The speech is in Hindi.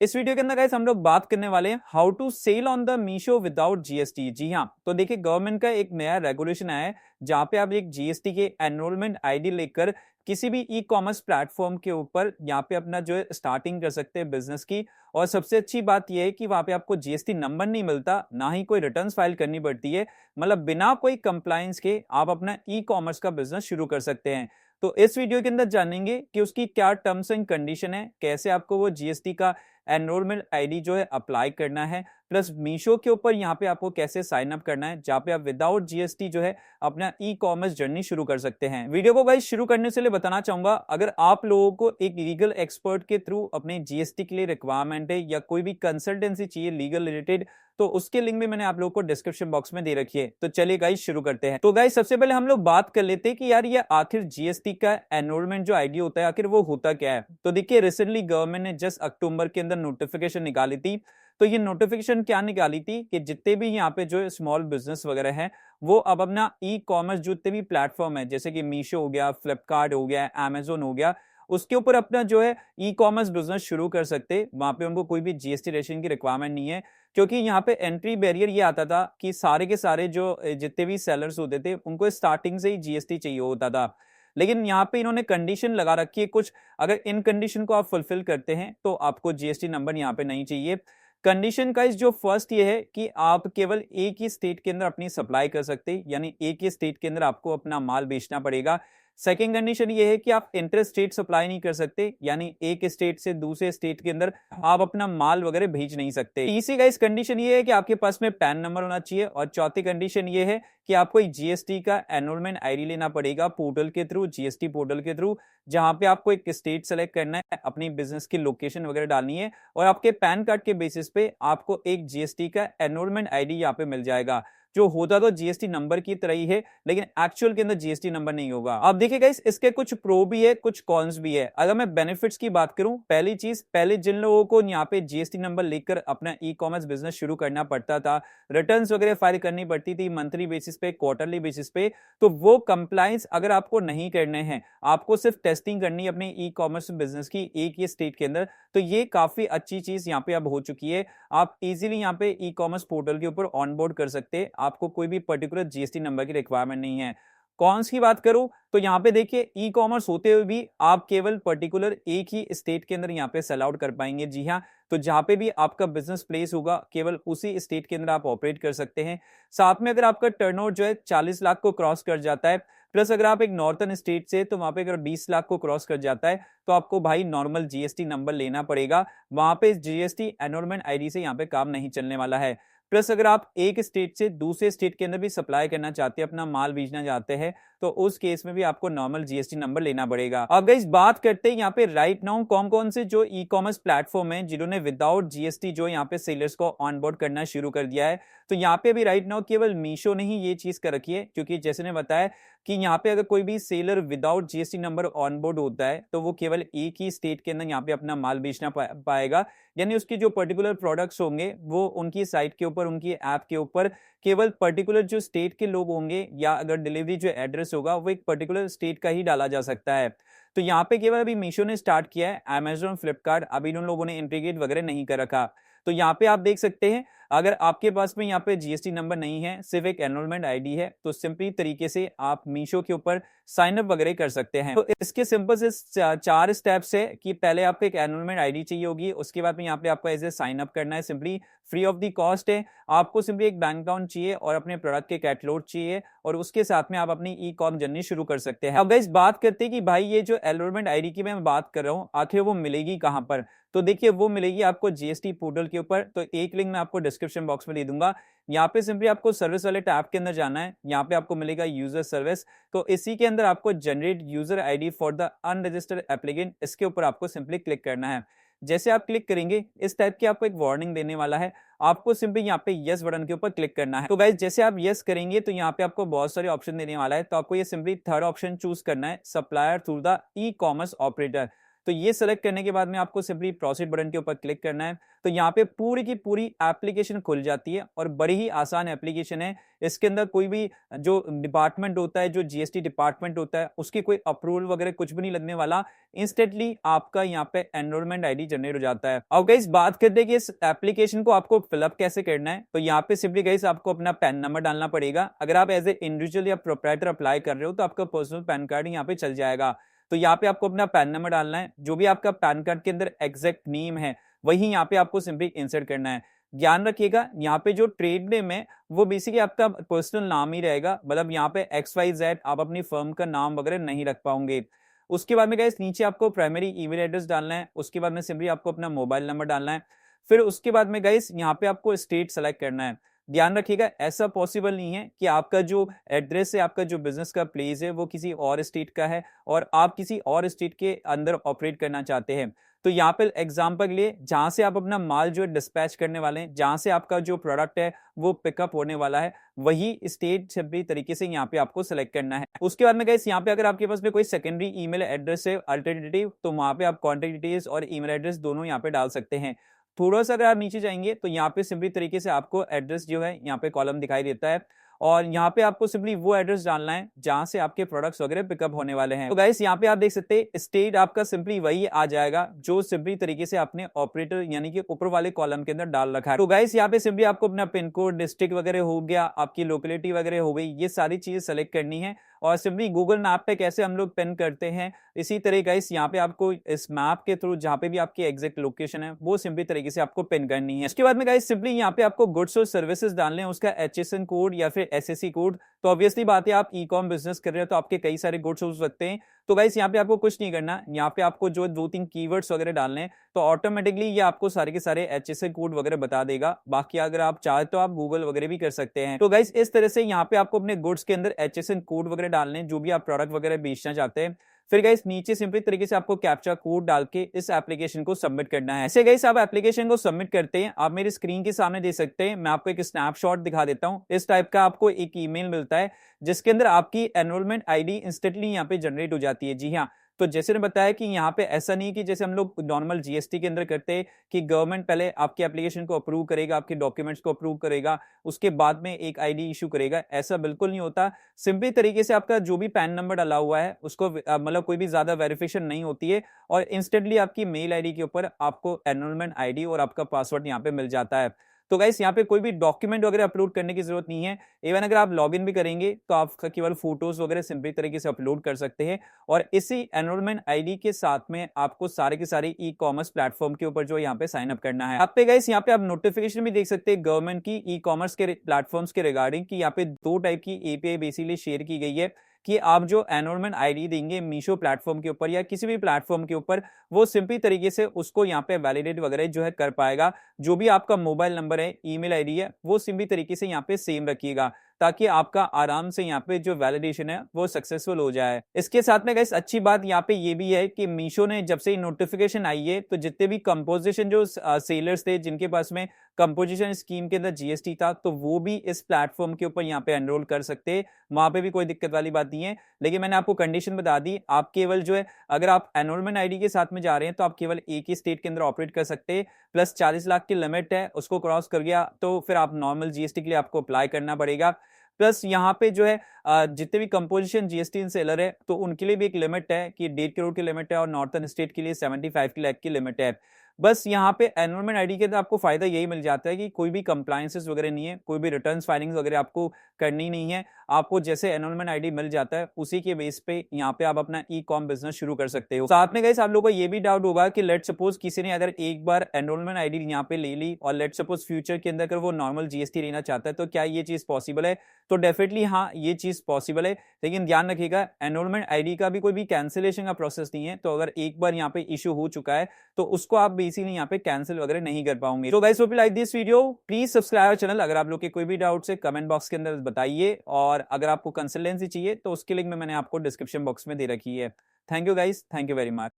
इस वीडियो के अंदर गाइस हम लोग बात करने वाले हैं how to sell on the Meesho without GST. जी हाँ, तो देखिए गवर्नमेंट का एक नया रेगुलेशन आया है जहां पे आप एक जीएसटी के एनरोलमेंट आईडी लेकर किसी भी ई कॉमर्स प्लेटफॉर्म के ऊपर यहाँ पे अपना जो है स्टार्टिंग कर सकते हैं बिजनेस की। और सबसे अच्छी बात यह है कि वहां पे आपको जीएसटी नंबर नहीं मिलता, ना ही कोई रिटर्न्स फाइल करनी पड़ती है। मतलब बिना कोई कंप्लायंस के आप अपना ई कॉमर्स का बिजनेस शुरू कर सकते हैं। तो इस वीडियो के अंदर जानेंगे कि उसकी क्या टर्म्स एंड कंडीशन है, कैसे आपको वो जीएसटी का एनरोलमेंट आईडी जो है अप्लाई करना है, प्लस मीशो के ऊपर यहाँ पे आपको कैसे साइन अप करना है जहाँ पे आप विदाउट जीएसटी जो है अपना ई कॉमर्स जर्नी शुरू कर सकते हैं। वीडियो को गाइस शुरू करने से लिए बताना चाहूंगा, अगर आप लोगों को एक लीगल एक्सपर्ट के थ्रू अपने जीएसटी के लिए रिक्वायरमेंट है या कोई भी कंसल्टेंसी चाहिए लीगल रिलेटेड, तो उसके लिंक भी मैंने आप लोगों को डिस्क्रिप्शन बॉक्स में दे रखी है। तो चलिए गाइस शुरू करते हैं। तो गाइस सबसे पहले हम लोग बात कर लेते हैं कि यार ये आखिर जीएसटी का एनरोलमेंट जो आईडी होता है आखिर वो होता क्या है। तो देखिए रिसेंटली गवर्नमेंट ने जस्ट अक्टूबर के अंदर नोटिफिकेशन निकाली थी। तो ये नोटिफिकेशन क्या निकाली थी कि जितने भी यहाँ पे जो स्मॉल बिजनेस वगैरह है वो अब अपना ई कॉमर्स जितने भी प्लेटफॉर्म है जैसे कि मीशो हो गया, फ्लिपकार्ट हो गया, अमेजोन हो गया, उसके ऊपर अपना जो है ई कॉमर्स बिजनेस शुरू कर सकते। वहां पे उनको कोई भी जीएसटी रजिस्ट्रेशन की रिक्वायरमेंट नहीं है, क्योंकि यहाँ पे एंट्री बैरियर ये आता था कि सारे के सारे जो जितने भी सेलर्स होते थे उनको स्टार्टिंग से ही जीएसटी चाहिए होता था। लेकिन यहाँ पे इन्होंने कंडीशन लगा रखी है कुछ, अगर इन कंडीशन को आप फुलफिल करते हैं तो आपको जीएसटी नंबर यहाँ पे नहीं चाहिए। कंडीशन का जो फर्स्ट ये है कि आप केवल एक ही स्टेट के अंदर अपनी सप्लाई कर सकते हैं, यानी एक ही स्टेट के अंदर आपको अपना माल बेचना पड़ेगा। सेकेंड कंडीशन ये है कि आप इंटर स्टेट सप्लाई नहीं कर सकते, यानी एक स्टेट से दूसरे स्टेट के अंदर आप अपना माल वगैरह भेज नहीं सकते। तीसरी गाइस कंडीशन ये है कि आपके पास में पैन नंबर होना चाहिए। और चौथी कंडीशन ये है कि आपको जीएसटी का एनरोलमेंट आईडी लेना पड़ेगा पोर्टल के थ्रू, जीएसटी पोर्टल के थ्रू, जहां पे आपको एक स्टेट सेलेक्ट करना है, अपनी बिजनेस की लोकेशन वगैरह डालनी है और आपके पैन कार्ड के बेसिस पे आपको एक जीएसटी का एनरोलमेंट आईडी यहाँ पे मिल जाएगा, जो होता तो जीएसटी नंबर की तरह ही है, लेकिन एक्चुअल के अंदर जीएसटी नंबर नहीं होगा। अब देखिए गाइस इसके कुछ प्रो भी है कुछ कॉन्स भी है। अगर मैं बेनिफिट्स की बात करूं, पहली चीज, पहले जिन लोगों को यहाँ पे जीएसटी नंबर लेकर अपना ई कॉमर्स बिजनेस शुरू करना पड़ता था, रिटर्न्स वगैरह फाइल करनी पड़ती थी मंथली बेसिस पे, क्वार्टरली बेसिस पे, तो वो कंप्लायंस अगर आपको नहीं करने हैं, आपको सिर्फ टेस्टिंग करनी है अपने ई कॉमर्स बिजनेस की एक ही स्टेट के अंदर, तो ये काफी अच्छी चीज यहाँ पे अब हो चुकी है। आप इजीली यहाँ पे ई कॉमर्स पोर्टल के ऊपर ऑनबोर्ड कर सकते हैं, आपको कोई भी पर्टिकुलर जीएसटी नंबर की रिक्वायरमेंट नहीं है। कॉन्स की बात करूं तो यहाँ पे देखिए ई कॉमर्स होते हुए भी आप केवल पर्टिकुलर एक ही स्टेट के अंदर यहाँ पे सेल आउट कर पाएंगे। जी हाँ, तो जहां पे भी आपका बिजनेस प्लेस होगा केवल उसी स्टेट के अंदर आप ऑपरेट कर सकते हैं। साथ में अगर आपका टर्नओवर जो है 40 लाख को क्रॉस कर जाता है, प्लस अगर आप एक नॉर्थन स्टेट से, तो वहां पे अगर 20 लाख को क्रॉस कर जाता है तो आपको भाई नॉर्मल जीएसटी नंबर लेना पड़ेगा। वहां पे जीएसटी एनरोलमेंट आईडी से यहाँ पे काम नहीं चलने वाला है। प्लस अगर आप एक स्टेट से दूसरे स्टेट के अंदर भी सप्लाई करना चाहते हैं, अपना माल भेजना चाहते हैं, तो उस केस में भी आपको नॉर्मल जीएसटी नंबर लेना पड़ेगा। अब गाइस बात करते हैं यहाँ पे राइट नाउ कौन कौन से जो ई कॉमर्स प्लेटफॉर्म है जिन्होंने विदाउट जीएसटी जो यहाँ पे सेलर्स को ऑनबोर्ड करना शुरू कर दिया है। तो यहाँ पे भी राइट नाउ केवल मीशो ने ही ये चीज कर रखी है, क्योंकि जैसे ने बताया कि यहाँ पे अगर कोई भी seller without GST number onboard होता है तो वो केवल एक ही स्टेट के अंदर यहाँ पे अपना माल बेचना पाएगा, यानी उसके जो पर्टिकुलर प्रोडक्ट्स होंगे वो उनकी साइट के ऊपर, उनकी ऐप के ऊपर केवल पर्टिकुलर जो स्टेट के लोग होंगे, या अगर डिलीवरी जो एड्रेस होगा वो एक पर्टिकुलर स्टेट का ही डाला जा सकता है। तो यहाँ पे केवल अभी मीशो ने स्टार्ट किया है, अमेजोन, फ्लिपकार्ट अभी उन लोगों ने इंटीग्रेट वगैरह नहीं कर रखा। तो यहाँ पे आप देख सकते हैं अगर आपके पास में यहाँ पे जीएसटी नंबर नहीं है, सिर्फ एक एनरोलमेंट आईडी है, तो सिंपली तरीके से आप मीशो के ऊपर साइन अप वगैरह कर सकते हैं। तो इसके सिंपल से चार स्टेप्स है कि पहले आपको एक एनरोलमेंट आईडी चाहिए होगी, उसके बाद में यहाँ पे आपको ऐसे साइन अप करना है, simply free of the cost है। आपको सिंपली एक बैंक अकाउंट चाहिए और अपने प्रोडक्ट के कैटलॉग चाहिए, और उसके साथ में आप अपनी ई कॉम जर्नी शुरू कर सकते हैं। अब गाइस बात करते हैं कि भाई ये जो एनरोलमेंट आईडी की मैं बात कर रहा हूँ आखिर वो मिलेगी कहां पर। तो देखिए वो मिलेगी आपको जीएसटी पोर्टल के ऊपर, तो एक लिंक मैं आपको डिस्क्रिप्शन बॉक्स में दे दूंगा। यहाँ पे सिंपली आपको सर्विस वाले टैब के अंदर जाना है, यहाँ पे आपको मिलेगा यूजर सर्विस, तो इसी के अंदर आपको generate user ID for the unregistered applicant, इसके ऊपर आपको सिंपली क्लिक करना है। जैसे आप क्लिक करेंगे इस टाइप की आपको एक वार्निंग देने वाला है, आपको सिंपली यहाँ पे यस बटन के ऊपर क्लिक करना है। तो गाइस जैसे आप यस करेंगे तो यहाँ पे आपको बहुत सारे ऑप्शन देने वाला है, तो आपको ये सिंपली थर्ड ऑप्शन चूज करना है, supplier through the e commerce operator. तो ये सेलेक्ट करने के बाद में आपको सिंपली प्रोसीड बटन के ऊपर क्लिक करना है। तो यहाँ पे पूरी की पूरी एप्लीकेशन खुल जाती है और बड़ी ही आसान एप्लीकेशन है। इसके अंदर कोई भी जो डिपार्टमेंट होता है, जो जीएसटी डिपार्टमेंट होता है, उसकी कोई अप्रूवल वगैरह कुछ भी नहीं लगने वाला। इंस्टेंटली आपका यहाँ पे एनरोलमेंट आईडी जनरेट हो जाता है। अब गाइस बात करते हैं कि इस एप्लीकेशन को आपको फिलअप कैसे करना है। तो यहाँ पे सिंपली गाइस आपको अपना पैन नंबर डालना पड़ेगा। अगर आप एज ए इंडिविजुअल या प्रोप्राइटर अप्लाई कर रहे हो तो आपका पर्सनल पैन कार्ड यहाँ पे चल जाएगा। तो यहाँ पे आपको अपना पैन नंबर डालना है। जो भी आपका पैन कार्ड के अंदर एग्जैक्ट नेम है वही यहाँ पे आपको सिंपली इंसर्ट करना है। ध्यान रखिएगा यहाँ पे जो ट्रेड नेम है वो बेसिकली आपका पर्सनल नाम ही रहेगा, मतलब यहाँ पे XYZ आप अपनी फर्म का नाम वगैरह नहीं रख पाओगे। उसके बाद में गाइस नीचे आपको प्राइमरी ईमेल एड्रेस डालना है। उसके बाद में सिंपली आपको अपना मोबाइल नंबर डालना है। फिर उसके बाद में गाइस यहाँ पे आपको स्टेट सेलेक्ट करना है। ध्यान रखिएगा ऐसा पॉसिबल नहीं है कि आपका जो एड्रेस है, आपका जो बिजनेस का प्लेस है वो किसी और स्टेट का है और आप किसी और स्टेट के अंदर ऑपरेट करना चाहते हैं। तो यहाँ पे एग्जांपल के लिए जहां से आप अपना माल जो है डिस्पैच करने वाले हैं, जहां से आपका जो प्रोडक्ट है वो पिकअप होने वाला है, वही स्टेट सभी तरीके से यहाँ पे आपको सेलेक्ट करना है। उसके बाद में गाइस यहाँ पे अगर आपके पास में कोई सेकेंडरी ईमेल एड्रेस है अल्टरनेटिव, तो वहां पे आप कॉन्टेक्ट डिटेल्स और ईमेल एड्रेस दोनों यहाँ पे डाल सकते हैं। थोड़ा सा अगर आप नीचे जाएंगे तो यहाँ पे सिंपली तरीके से आपको एड्रेस जो है यहाँ पे कॉलम दिखाई देता है और यहाँ पे आपको सिंपली वो एड्रेस डालना है जहां से आपके प्रोडक्ट्स वगैरह पिकअप होने वाले हैं। तो गाइस यहाँ पे आप देख सकते हैं स्टेट आपका सिंपली वही आ जाएगा जो सिंपली तरीके से आपने ऑपरेटर यानी कि ऊपर वाले कॉलम के अंदर डाल रखा है। तो गाइस यहाँ पे सिंपली आपको अपना पिन कोड, डिस्ट्रिक्ट वगैरह हो गया, आपकी लोकेलिटी वगैरह हो गई, ये सारी चीजें सेलेक्ट करनी है। और सिंपली गूगल मैप पे कैसे हम लोग पिन करते हैं इसी तरह गाइस यहाँ पे आपको इस मैप के थ्रू जहाँ पे भी आपकी एग्जैक्ट लोकेशन है वो सिंपली तरीके से आपको पिन करनी है। इसके बाद में गाइस सिंपली यहाँ पे आपको गुड्स और सर्विसेज डालने हैं, उसका HSN कोड या फिर SSC कोड। तो ऑब्वियसली बात है आप ई-कॉम बिजनेस कर रहे हो तो आपके कई सारे गुड्स हो सकते हैं। तो गाइस यहाँ पे आपको कुछ नहीं करना, यहाँ पे आपको जो 2-3 कीवर्ड्स वगैरह डालने हैं तो ऑटोमेटिकली ये आपको सारे के सारे HSN कोड वगैरह बता देगा। बाकी अगर आप चाहे तो आप गूगल वगैरह भी कर सकते हैं। तो गाइस इस तरह से यहाँ पे आपको अपने गुड्स के अंदर HSN कोड वगैरह डालने हैं जो भी आप प्रोडक्ट वगैरह बेचना चाहते हैं। फिर गाइस नीचे सिंपली तरीके से आपको कैप्चा कोड डाल के इस एप्लीकेशन को सबमिट करना है। ऐसे गाइस आप एप्लीकेशन को सबमिट करते हैं, आप मेरी स्क्रीन के सामने देख सकते हैं। मैं आपको एक स्नैपशॉट दिखा देता हूं। इस टाइप का आपको एक ईमेल मिलता है जिसके अंदर आपकी एनरोलमेंट आईडी इंस्टेंटली यहाँ पे जनरेट हो जाती है। जी हाँ, तो जैसे ने बताया कि यहाँ पे ऐसा नहीं कि जैसे हम लोग नॉर्मल जीएसटी के अंदर करते हैं कि गवर्नमेंट पहले आपके एप्लीकेशन को अप्रूव करेगा, आपके डॉक्यूमेंट्स को अप्रूव करेगा, उसके बाद में एक आईडी इशू करेगा। ऐसा बिल्कुल नहीं होता। सिंपली तरीके से आपका जो भी पैन नंबर डाला हुआ है उसको मतलब कोई भी ज्यादा वेरिफिकेशन नहीं होती है और इंस्टेंटली आपकी मेल आईडी के ऊपर आपको एनरोलमेंट आईडी और आपका पासवर्ड यहाँ पे मिल जाता है। तो गाइस यहाँ पे कोई भी डॉक्यूमेंट वगैरह अपलोड करने की जरूरत नहीं है। इवन अगर आप लॉगिन भी करेंगे तो आप केवल फोटोज वगैरह सिंपल तरीके से अपलोड कर सकते हैं और इसी एनरोलमेंट आईडी के साथ में आपको सारे के सारे ई-कॉमर्स प्लेटफॉर्म के ऊपर जो यहाँ पे साइन अप करना है। आप पे गाइस यहाँ पे आप नोटिफिकेशन भी देख सकते हैं गवर्नमेंट की ई-कॉमर्स के प्लेटफॉर्म्स के रिगार्डिंग कि यहाँ पे 2 टाइप की API बेसिकली शेयर की गई है कि आप जो एनरोलमेंट आईडी देंगे मीशो प्लेटफॉर्म के ऊपर या किसी भी प्लेटफॉर्म के ऊपर वो सिंपली तरीके से उसको यहाँ पे वैलिडेट वगैरह जो है कर पाएगा। जो भी आपका मोबाइल नंबर है, ईमेल आईडी है, वो सिंपली तरीके से यहाँ पे सेम रखिएगा ताकि आपका आराम से यहाँ पे जो वैलिडेशन है वो सक्सेसफुल हो जाए। इसके साथ में गाइस अच्छी बात यहाँ पे ये भी है कि मीशो ने जब से नोटिफिकेशन आई है तो जितने भी कंपोजिशन जो सेलर्स थे जिनके पास में कंपोजिशन स्कीम के अंदर जीएसटी था तो वो भी इस प्लेटफॉर्म के ऊपर यहाँ पे एनरोल कर सकते हैं। वहां पे भी कोई दिक्कत वाली बात नहीं है। लेकिन मैंने आपको कंडीशन बता दी, आप केवल जो है अगर आप एनरोलमेंट आईडी के साथ में जा रहे हैं तो आप केवल एक ही स्टेट के अंदर ऑपरेट कर सकते हैं। प्लस 40 लाख की लिमिट है, उसको क्रॉस कर गया तो फिर आप नॉर्मल जीएसटी के लिए आपको अप्लाई करना पड़ेगा। प्लस यहाँ पे जो है जितने भी कंपोजिशन जीएसटी सेलर है तो उनके लिए भी एक लिमिट है कि 1.5 करोड़ की लिमिट है और नॉर्थन स्टेट के लिए 75 लाख की लिमिट है। बस यहाँ पे एनरोलमेंट आईडी के अंदर आपको फायदा यही मिल जाता है कि कोई भी कंप्लायंसेस वगैरह नहीं है, कोई भी रिटर्न्स फाइलिंग्स वगैरह आपको करनी नहीं है। आपको जैसे एनरोलमेंट आईडी मिल जाता है उसी के बेस पे यहाँ पे आप अपना ई-कॉम बिजनेस शुरू कर सकते हो। साथ में गाइस आप लोगों को ये भी डाउट होगा कि लेट सपोज किसी ने अगर एक बार एनरोलमेंट आईडी यहाँ पे ले ली और लेट सपोज फ्यूचर के अंदर अगर वो नॉर्मल जीएसटी लेना चाहता है तो क्या ये चीज पॉसिबल है? तो डेफिनेटली हाँ, ये चीज पॉसिबल है। लेकिन ध्यान रखिएगा एनरोलमेंट आईडी का भी कोई भी कैंसिलेशन का प्रोसेस नहीं है। तो अगर एक बार यहाँ पे इशू हो चुका है तो उसको आप बेसिकली यहाँ पे कैंसिल वगैरह नहीं कर पाओगे। तो guys hope you like this video, please subscribe channel. अगर आप लोग के कोई भी डाउट है कमेंट बॉक्स के अंदर बताइए और अगर आपको कंसल्टेंसी चाहिए तो उसकी लिंक मैंने आपको डिस्क्रिप्शन बॉक्स में दे रखी है। Thank you guys, thank you very much.